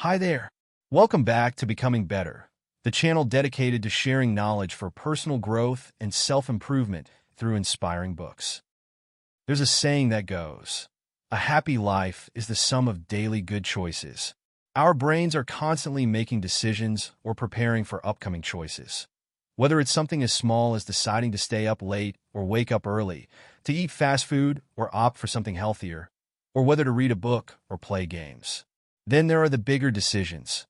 Hi there. Welcome back to Becoming Better, the channel dedicated to sharing knowledge for personal growth and self-improvement through inspiring books. There's a saying that goes, "A happy life is the sum of daily good choices." Our brains are constantly making decisions or preparing for upcoming choices. Whether it's something as small as deciding to stay up late or wake up early, to eat fast food or opt for something healthier, or whether to read a book or play games. Then there are the bigger decisions.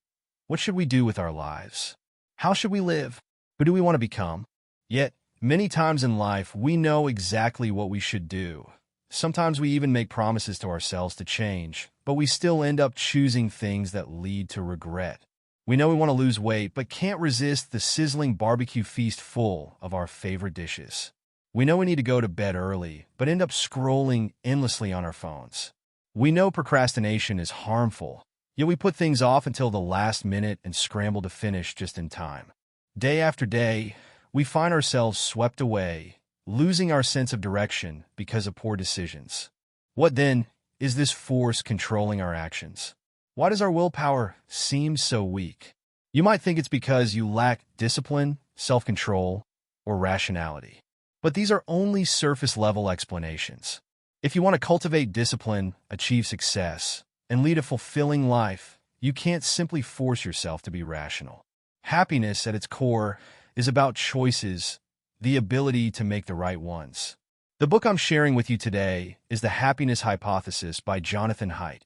What should we do with our lives? How should we live? Who do we want to become? Yet, many times in life, we know exactly what we should do. Sometimes we even make promises to ourselves to change, but we still end up choosing things that lead to regret. We know we want to lose weight, but can't resist the sizzling barbecue feast full of our favorite dishes. We know we need to go to bed early, but end up scrolling endlessly on our phones. We know procrastination is harmful, yet we put things off until the last minute and scramble to finish just in time. Day after day, we find ourselves swept away, losing our sense of direction because of poor decisions. What then is this force controlling our actions? Why does our willpower seem so weak? You might think it's because you lack discipline, self-control, or rationality. But these are only surface-level explanations. If you want to cultivate discipline, achieve success, and lead a fulfilling life, you can't simply force yourself to be rational. Happiness, at its core, is about choices, the ability to make the right ones. The book I'm sharing with you today is The Happiness Hypothesis by Jonathan Haidt,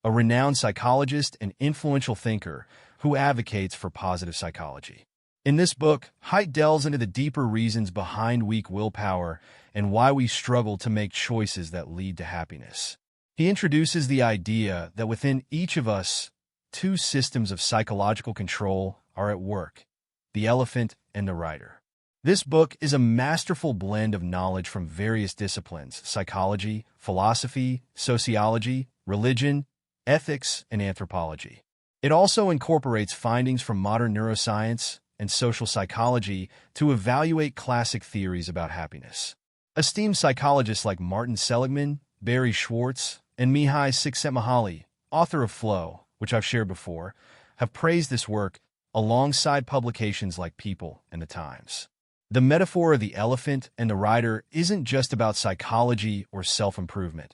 a renowned psychologist and influential thinker who advocates for positive psychology. In this book, Haidt delves into the deeper reasons behind weak willpower and why we struggle to make choices that lead to happiness. He introduces the idea that within each of us, two systems of psychological control are at work: the elephant and the rider. This book is a masterful blend of knowledge from various disciplines: psychology, philosophy, sociology, religion, ethics, and anthropology. It also incorporates findings from modern neuroscience and social psychology to evaluate classic theories about happiness. Esteemed psychologists like Martin Seligman, Barry Schwartz, and Mihai Csikszentmihalyi, author of Flow, which I've shared before, have praised this work alongside publications like People and The Times. The metaphor of the elephant and the rider isn't just about psychology or self-improvement.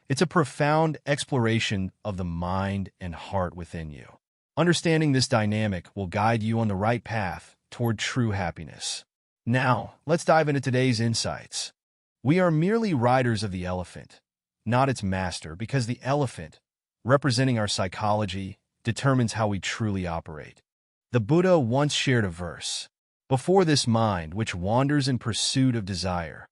It's a profound exploration of the mind and heart within you. Understanding this dynamic will guide you on the right path toward true happiness. Now, let's dive into today's insights. We are merely riders of the elephant, not its master, because the elephant, representing our psychology, determines how we truly operate. The Buddha once shared a verse: "Before this mind, which wanders in pursuit of desire,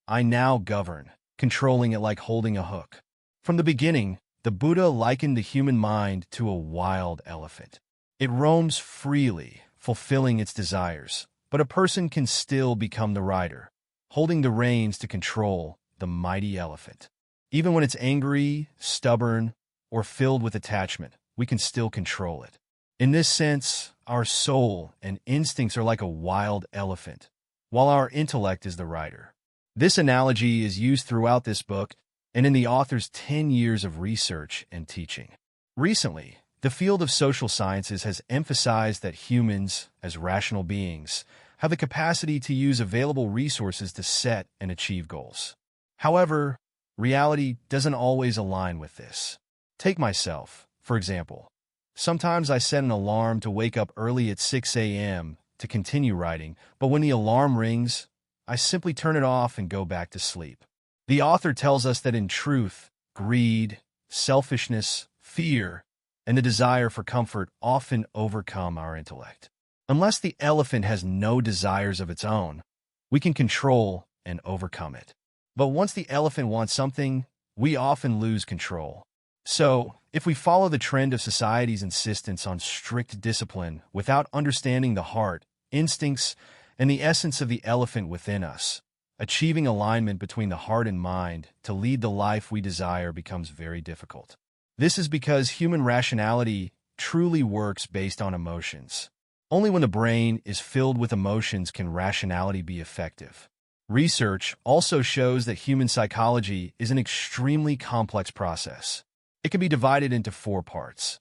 I now govern, controlling it like holding a hook." From the beginning, the Buddha likened the human mind to a wild elephant. It roams freely, fulfilling its desires, but a person can still become the rider, holding the reins to control the mighty elephant. Even when it's angry, stubborn, or filled with attachment, we can still control it. In this sense, our soul and instincts are like a wild elephant, while our intellect is the rider. This analogy is used throughout this book and in the author's 10 years of research and teaching. Recently, the field of social sciences has emphasized that humans, as rational beings, have the capacity to use available resources to set and achieve goals. However, reality doesn't always align with this. Take myself, for example. Sometimes I set an alarm to wake up early at 6 a.m. to continue writing, but when the alarm rings, I simply turn it off and go back to sleep. The author tells us that in truth, greed, selfishness, fear, and the desire for comfort often overcome our intellect. Unless the elephant has no desires of its own, we can control and overcome it. But once the elephant wants something, we often lose control. So, if we follow the trend of society's insistence on strict discipline without understanding the heart, instincts, and the essence of the elephant within us, achieving alignment between the heart and mind to lead the life we desire becomes very difficult. This is because human rationality truly works based on emotions. Only when the brain is filled with emotions can rationality be effective. Research also shows that human psychology is an extremely complex process. It can be divided into 4 parts: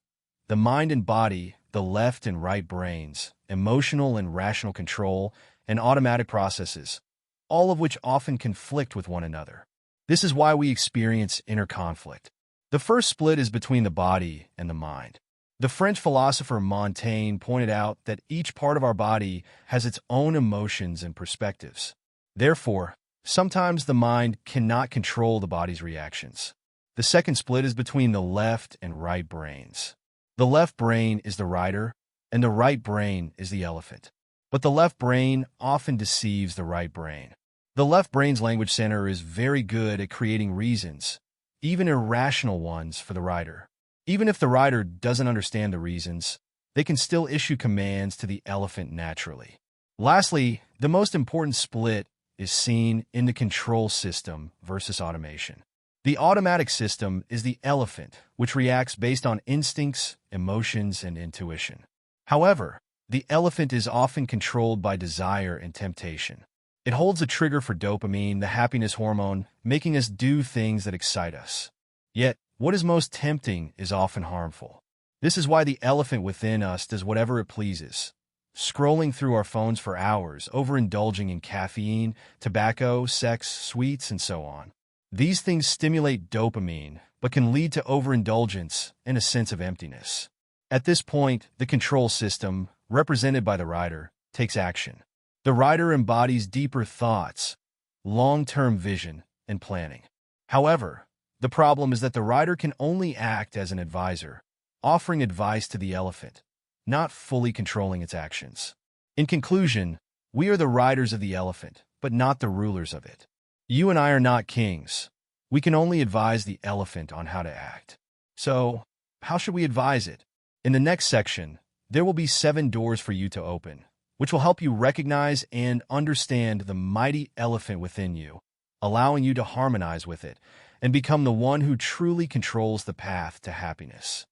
The mind and body, the left and right brains, emotional and rational control, and automatic processes, all of which often conflict with one another. This is why we experience inner conflict. The first split is between the body and the mind. The French philosopher Montaigne pointed out that each part of our body has its own emotions and perspectives. Therefore, sometimes the mind cannot control the body's reactions. The second split is between the left and right brains. The left brain is the rider, and the right brain is the elephant. But the left brain often deceives the right brain. The left brain's language center is very good at creating reasons, even irrational ones, for the rider. Even if the rider doesn't understand the reasons, they can still issue commands to the elephant naturally. Lastly, the most important split is seen in the control system versus automation. The automatic system is the elephant, which reacts based on instincts, emotions, and intuition. However, the elephant is often controlled by desire and temptation. It holds a trigger for dopamine, the happiness hormone, making us do things that excite us. Yet, what is most tempting is often harmful. This is why the elephant within us does whatever it pleases, scrolling through our phones for hours, overindulging in caffeine, tobacco, sex, sweets, and so on. These things stimulate dopamine, but can lead to overindulgence and a sense of emptiness. At this point, the control system, represented by the rider, takes action. The rider embodies deeper thoughts, long-term vision, and planning. However, the problem is that the rider can only act as an advisor, offering advice to the elephant, not fully controlling its actions. In conclusion, we are the riders of the elephant, but not the rulers of it. You and I are not kings. We can only advise the elephant on how to act. So, how should we advise it? In the next section, there will be 7 doors for you to open, which will help you recognize and understand the mighty elephant within you, allowing you to harmonize with it and become the one who truly controls the path to happiness.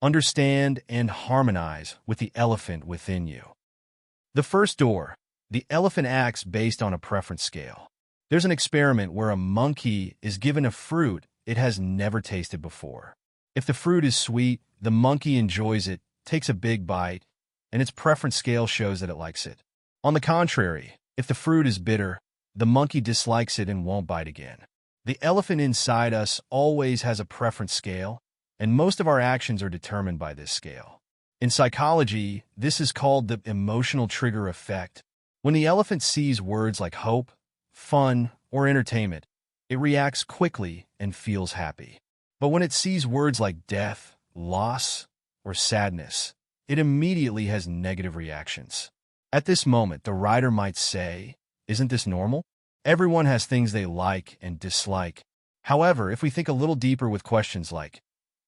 Understand and harmonize with the elephant within you. The first door, the elephant acts based on a preference scale. There's an experiment where a monkey is given a fruit it has never tasted before. If the fruit is sweet, the monkey enjoys it, takes a big bite, and its preference scale shows that it likes it. On the contrary, if the fruit is bitter, the monkey dislikes it and won't bite again. The elephant inside us always has a preference scale, and most of our actions are determined by this scale. In psychology, this is called the emotional trigger effect. When the elephant sees words like hope, fun, or entertainment, it reacts quickly and feels happy. But when it sees words like death, loss, or sadness, it immediately has negative reactions. At this moment, the rider might say, "Isn't this normal? Everyone has things they like and dislike." However, if we think a little deeper with questions like,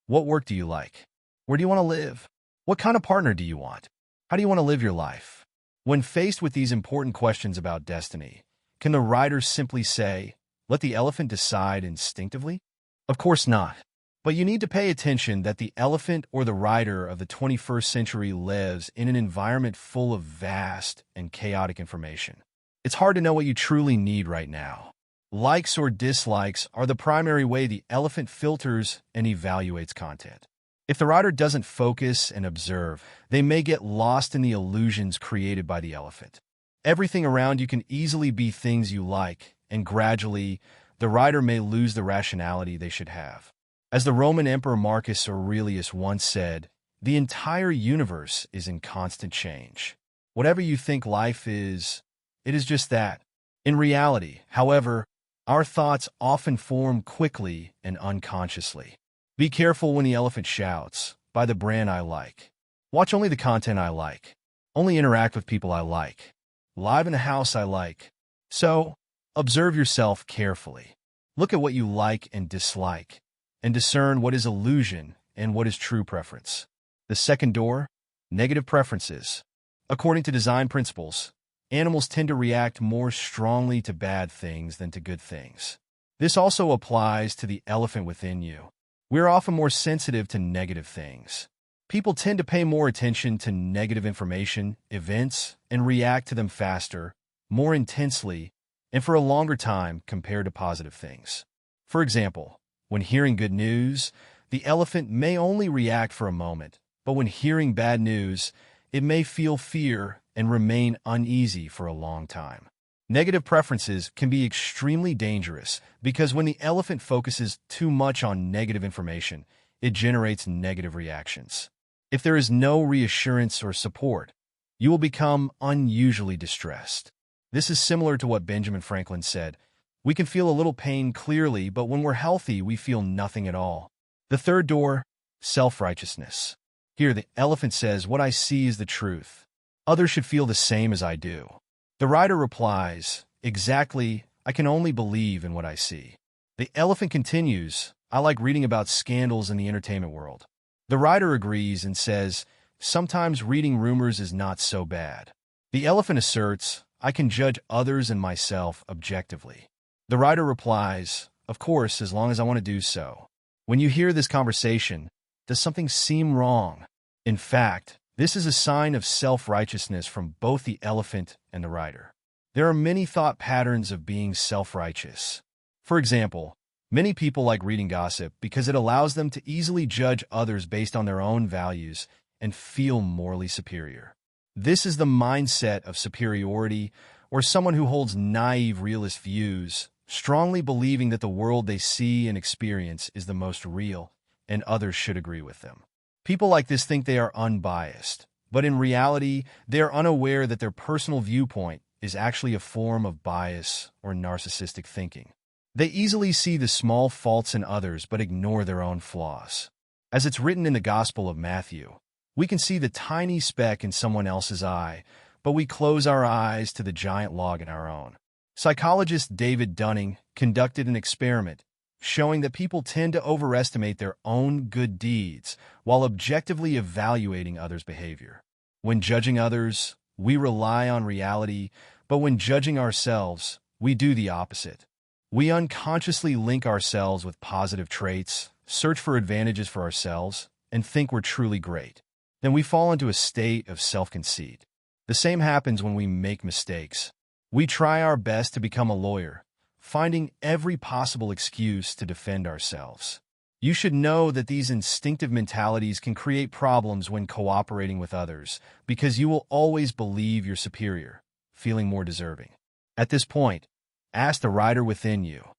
what work do you like? Where do you want to live? What kind of partner do you want? How do you want to live your life? When faced with these important questions about destiny, can the rider simply say, "Let the elephant decide instinctively"? Of course not. But you need to pay attention that the elephant or the rider of the 21st century lives in an environment full of vast and chaotic information. It's hard to know what you truly need right now. Likes or dislikes are the primary way the elephant filters and evaluates content. If the rider doesn't focus and observe, they may get lost in the illusions created by the elephant. Everything around you can easily be things you like, and gradually, the rider may lose the rationality they should have. As the Roman Emperor Marcus Aurelius once said, "The entire universe is in constant change. Whatever you think life is, it is just that." In reality, however, our thoughts often form quickly and unconsciously. Be careful when the elephant shouts, "Buy the brand I like. Watch only the content I like. Only interact with people I like. Live in the house I like." So, observe yourself carefully. Look at what you like and dislike, and discern what is illusion and what is true preference. The second door, negative preferences. According to design principles, animals tend to react more strongly to bad things than to good things. This also applies to the elephant within you. We are often more sensitive to negative things. People tend to pay more attention to negative information, events, and react to them faster, more intensely, and for a longer time compared to positive things. For example, when hearing good news, the elephant may only react for a moment, but when hearing bad news, it may feel fear and remain uneasy for a long time. Negative preferences can be extremely dangerous because when the elephant focuses too much on negative information, it generates negative reactions. If there is no reassurance or support, you will become unusually distressed. This is similar to what Benjamin Franklin said. We can feel a little pain clearly, but when we're healthy, we feel nothing at all. The third door, self-righteousness. Here, the elephant says, "What I see is the truth. Others should feel the same as I do." The rider replies, "Exactly, I can only believe in what I see." The elephant continues, "I like reading about scandals in the entertainment world." The rider agrees and says, "Sometimes reading rumors is not so bad." The elephant asserts, "I can judge others and myself objectively." The rider replies, "Of course, as long as I want to do so." When you hear this conversation, does something seem wrong? In fact, this is a sign of self-righteousness from both the elephant and the rider. There are many thought patterns of being self-righteous. For example, many people like reading gossip because it allows them to easily judge others based on their own values and feel morally superior. This is the mindset of superiority, or someone who holds naive realist views, strongly believing that the world they see and experience is the most real, and others should agree with them. People like this think they are unbiased, but in reality, they are unaware that their personal viewpoint is actually a form of bias or narcissistic thinking. They easily see the small faults in others but ignore their own flaws. As it's written in the Gospel of Matthew, we can see the tiny speck in someone else's eye, but we close our eyes to the giant log in our own. Psychologist David Dunning conducted an experiment showing that people tend to overestimate their own good deeds while objectively evaluating others' behavior. When judging others, we rely on reality, but when judging ourselves, we do the opposite. We unconsciously link ourselves with positive traits, search for advantages for ourselves, and think we're truly great. Then we fall into a state of self-conceit. The same happens when we make mistakes. We try our best to become a lawyer, finding every possible excuse to defend ourselves. You should know that these instinctive mentalities can create problems when cooperating with others, because you will always believe you're superior, feeling more deserving. At this point, ask the rider within you,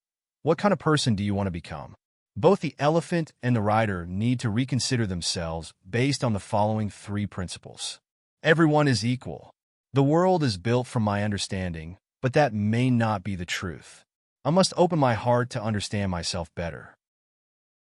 what kind of person do you want to become? Both the elephant and the rider need to reconsider themselves based on the following three principles. Everyone is equal. The world is built from my understanding, but that may not be the truth. I must open my heart to understand myself better.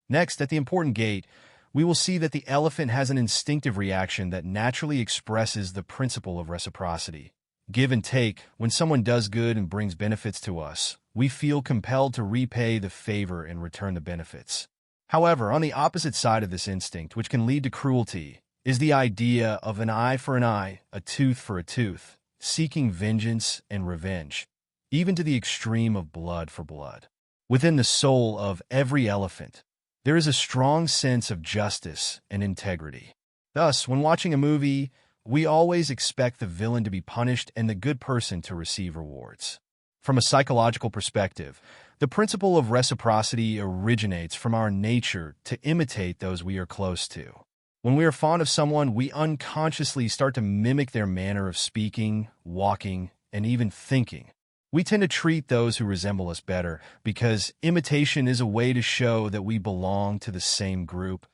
Next, at the important gate, we will see that the elephant has an instinctive reaction that naturally expresses the principle of reciprocity. Give and take. When someone does good and brings benefits to us, we feel compelled to repay the favor and return the benefits. However, on the opposite side of this instinct, which can lead to cruelty, is the idea of an eye for an eye, a tooth for a tooth, seeking vengeance and revenge, even to the extreme of blood for blood. Within the soul of every elephant, there is a strong sense of justice and integrity. Thus, when watching a movie, we always expect the villain to be punished and the good person to receive rewards. From a psychological perspective, the principle of reciprocity originates from our nature to imitate those we are close to. When we are fond of someone, we unconsciously start to mimic their manner of speaking, walking, and even thinking. We tend to treat those who resemble us better because imitation is a way to show that we belong to the same group,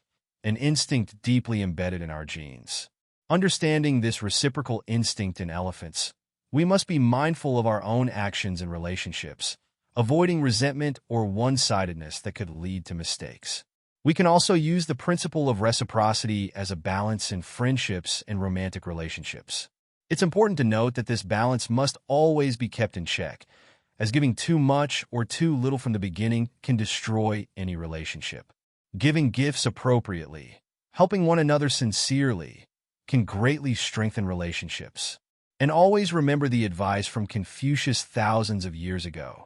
an instinct deeply embedded in our genes. Understanding this reciprocal instinct in elephants, we must be mindful of our own actions and relationships, avoiding resentment or one-sidedness that could lead to mistakes. We can also use the principle of reciprocity as a balance in friendships and romantic relationships. It's important to note that this balance must always be kept in check, as giving too much or too little from the beginning can destroy any relationship. Giving gifts appropriately, helping one another sincerely, can greatly strengthen relationships. And always remember the advice from Confucius thousands of years ago.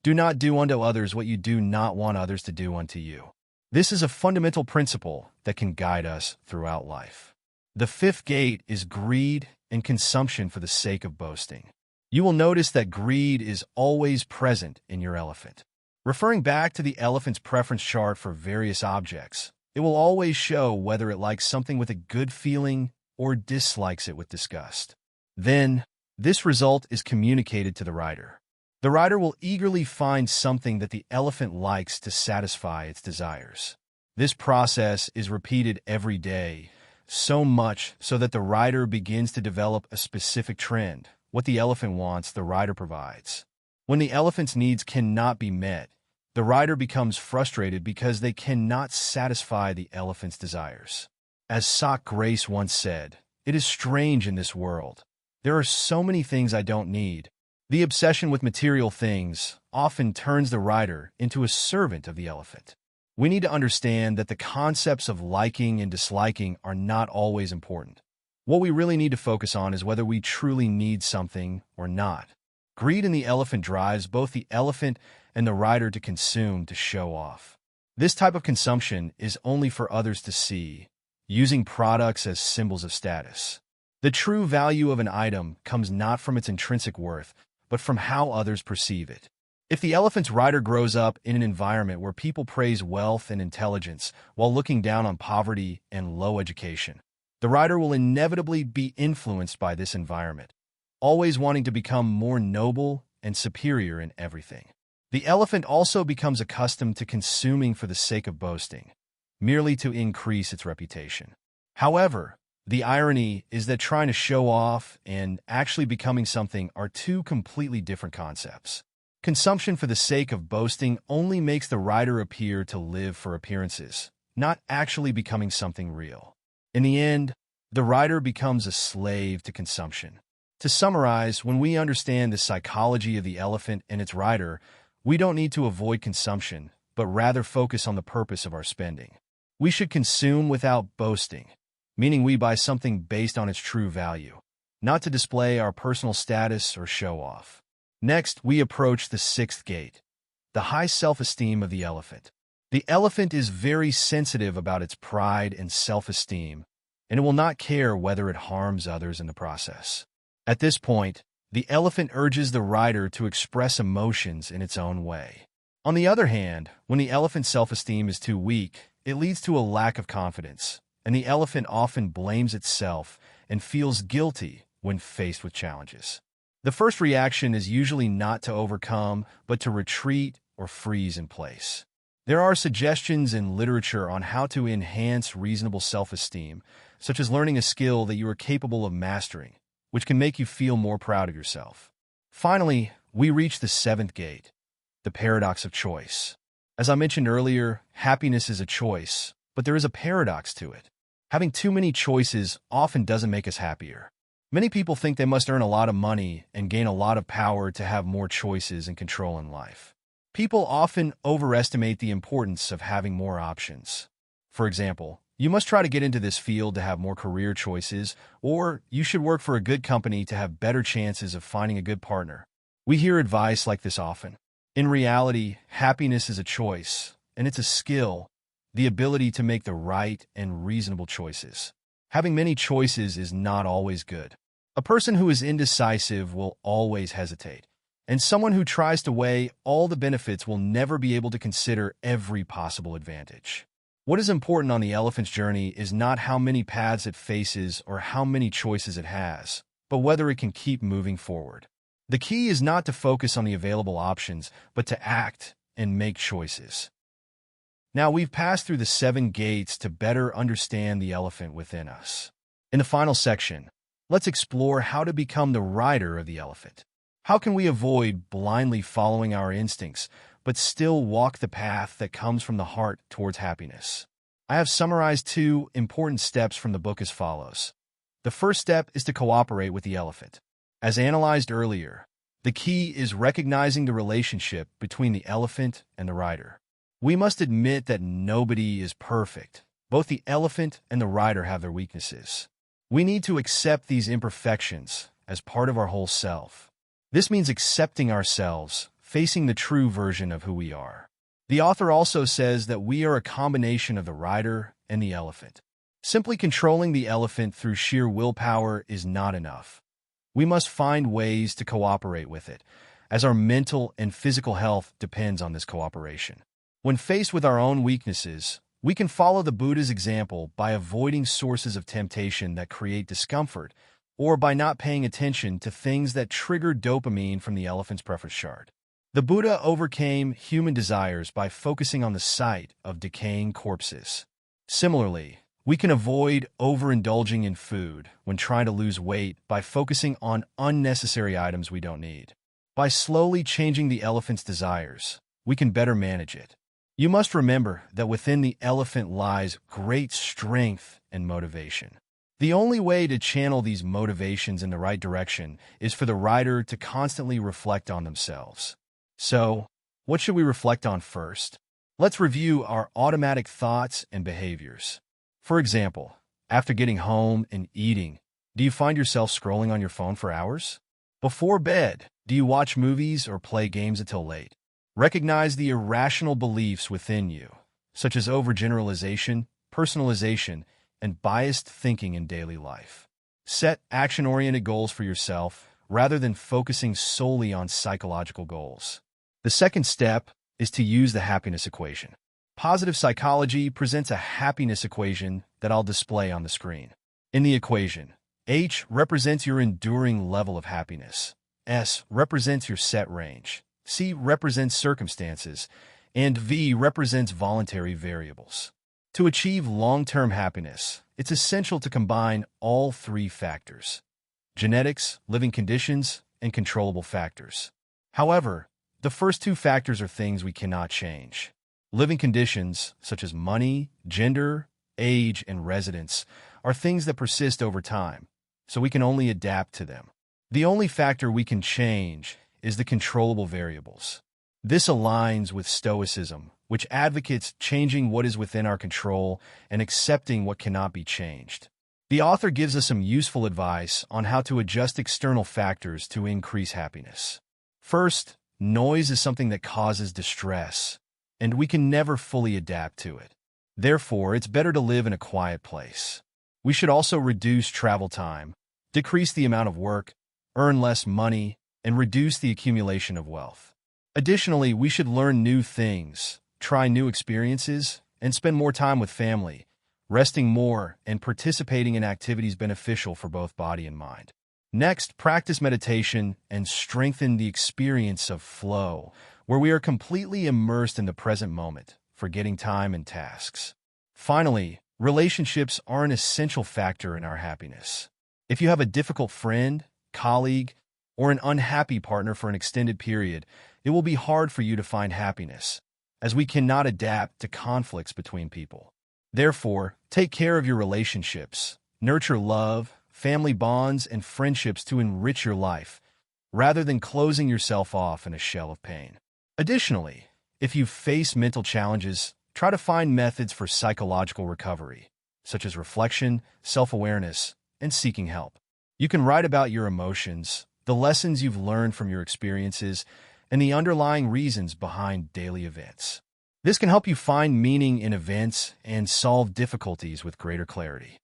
Do not do unto others what you do not want others to do unto you. This is a fundamental principle that can guide us throughout life. The fifth gate is greed and consumption for the sake of boasting. You will notice that greed is always present in your elephant. Referring back to the elephant's preference chart for various objects, It will always show whether it likes something with a good feeling or dislikes it with disgust. Then, this result is communicated to the rider. The rider will eagerly find something that the elephant likes to satisfy its desires. This process is repeated every day, so much so that the rider begins to develop a specific trend. What the elephant wants, the rider provides. When the elephant's needs cannot be met, the rider becomes frustrated because they cannot satisfy the elephant's desires. As Sock Grace once said, "It is strange in this world. There are so many things I don't need." The obsession with material things often turns the rider into a servant of the elephant. We need to understand that the concepts of liking and disliking are not always important. What we really need to focus on is whether we truly need something or not. Greed in the elephant drives both the elephant and the rider to consume to show off. This type of consumption is only for others to see, using products as symbols of status. The true value of an item comes not from its intrinsic worth, but from how others perceive it. If the elephant's rider grows up in an environment where people praise wealth and intelligence while looking down on poverty and low education, the rider will inevitably be influenced by this environment, always wanting to become more noble and superior in everything. The elephant also becomes accustomed to consuming for the sake of boasting, merely to increase its reputation. However, the irony is that trying to show off and actually becoming something are two completely different concepts. Consumption for the sake of boasting only makes the rider appear to live for appearances, not actually becoming something real. In the end, the rider becomes a slave to consumption. To summarize, when we understand the psychology of the elephant and its rider, we don't need to avoid consumption, but rather focus on the purpose of our spending. We should consume without boasting, meaning we buy something based on its true value, not to display our personal status or show off. Next, we approach the sixth gate, the high self-esteem of the elephant. The elephant is very sensitive about its pride and self-esteem, and it will not care whether it harms others in the process. At this point, the elephant urges the rider to express emotions in its own way. On the other hand, when the elephant's self-esteem is too weak, it leads to a lack of confidence, and the elephant often blames itself and feels guilty when faced with challenges. The first reaction is usually not to overcome, but to retreat or freeze in place. There are suggestions in literature on how to enhance reasonable self-esteem, such as learning a skill that you are capable of mastering, which can make you feel more proud of yourself. Finally, we reach the seventh gate, the paradox of choice. As I mentioned earlier, happiness is a choice, but there is a paradox to it. Having too many choices often doesn't make us happier. Many people think they must earn a lot of money and gain a lot of power to have more choices and control in life. People often overestimate the importance of having more options. For example, you must try to get into this field to have more career choices, or you should work for a good company to have better chances of finding a good partner. We hear advice like this often. In reality, happiness is a choice, and it's a skill, the ability to make the right and reasonable choices. Having many choices is not always good. A person who is indecisive will always hesitate, and someone who tries to weigh all the benefits will never be able to consider every possible advantage. What is important on the elephant's journey is not how many paths it faces or how many choices it has, but whether it can keep moving forward. The key is not to focus on the available options, but to act and make choices. Now, we've passed through the 7 gates to better understand the elephant within us. In the final section, let's explore how to become the rider of the elephant. How can we avoid blindly following our instincts, but still walk the path that comes from the heart towards happiness? I have summarized 2 important steps from the book as follows. The first step is to cooperate with the elephant. As analyzed earlier, the key is recognizing the relationship between the elephant and the rider. We must admit that nobody is perfect. Both the elephant and the rider have their weaknesses. We need to accept these imperfections as part of our whole self. This means accepting ourselves, facing the true version of who we are. The author also says that we are a combination of the rider and the elephant. Simply controlling the elephant through sheer willpower is not enough. We must find ways to cooperate with it, as our mental and physical health depends on this cooperation. When faced with our own weaknesses, We can follow the Buddha's example by avoiding sources of temptation that create discomfort, or by not paying attention to things that trigger dopamine from the elephant's preference chart. The Buddha overcame human desires by focusing on the sight of decaying corpses. Similarly, we can avoid overindulging in food when trying to lose weight by focusing on unnecessary items we don't need. By slowly changing the elephant's desires, we can better manage it. You must remember that within the elephant lies great strength and motivation. The only way to channel these motivations in the right direction is for the rider to constantly reflect on themselves. So, what should we reflect on first? Let's review our automatic thoughts and behaviors. For example, after getting home and eating, do you find yourself scrolling on your phone for hours? Before bed, do you watch movies or play games until late? Recognize the irrational beliefs within you, such as overgeneralization, personalization, and biased thinking in daily life. Set action-oriented goals for yourself rather than focusing solely on psychological goals. The second step is to use the happiness equation. Positive psychology presents a happiness equation that I'll display on the screen. In the equation, H represents your enduring level of happiness, S represents your set range, C represents circumstances, and V represents voluntary variables. To achieve long-term happiness, it's essential to combine all three factors: genetics, living conditions, and controllable factors. However, the first two factors are things we cannot change. Living conditions, such as money, gender, age, and residence, are things that persist over time, so we can only adapt to them. The only factor we can change is the controllable variables. This aligns with Stoicism, which advocates changing what is within our control and accepting what cannot be changed. The author gives us some useful advice on how to adjust external factors to increase happiness. First, noise is something that causes distress, and we can never fully adapt to it. Therefore, it's better to live in a quiet place. We should also reduce travel time, decrease the amount of work, earn less money, and reduce the accumulation of wealth. Additionally, we should learn new things, try new experiences, and spend more time with family, resting more and participating in activities beneficial for both body and mind. Next, practice meditation and strengthen the experience of flow, where we are completely immersed in the present moment, forgetting time and tasks. Finally, relationships are an essential factor in our happiness. If you have a difficult friend, colleague, or an unhappy partner for an extended period, it will be hard for you to find happiness, as we cannot adapt to conflicts between people. Therefore, take care of your relationships, nurture love, family bonds, and friendships to enrich your life, rather than closing yourself off in a shell of pain. Additionally, if you face mental challenges, try to find methods for psychological recovery, such as reflection, self-awareness, and seeking help. You can write about your emotions, the lessons you've learned from your experiences, and the underlying reasons behind daily events. This can help you find meaning in events and solve difficulties with greater clarity.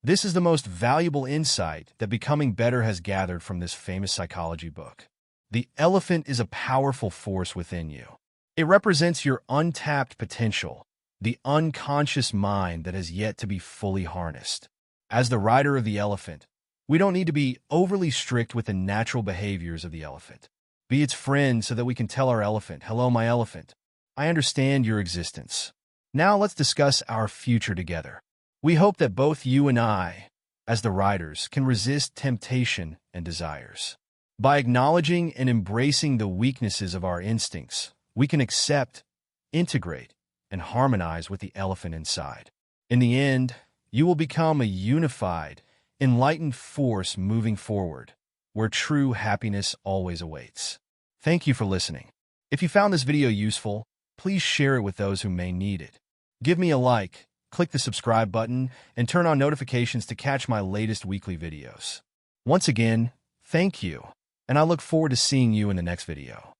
This is the most valuable insight that Becoming Better has gathered from this famous psychology book. The elephant is a powerful force within you. It represents your untapped potential, the unconscious mind that has yet to be fully harnessed. As the rider of the elephant, we don't need to be overly strict with the natural behaviors of the elephant. Be its friend so that we can tell our elephant, "Hello, my elephant. I understand your existence. Now let's discuss our future together." We hope that both you and I, as the riders, can resist temptation and desires. By acknowledging and embracing the weaknesses of our instincts, we can accept, integrate, and harmonize with the elephant inside. In the end, you will become a unified, enlightened force moving forward, where true happiness always awaits. Thank you for listening. If you found this video useful, please share it with those who may need it. Give me a like, click the subscribe button, and turn on notifications to catch my latest weekly videos. Once again, thank you, and I look forward to seeing you in the next video.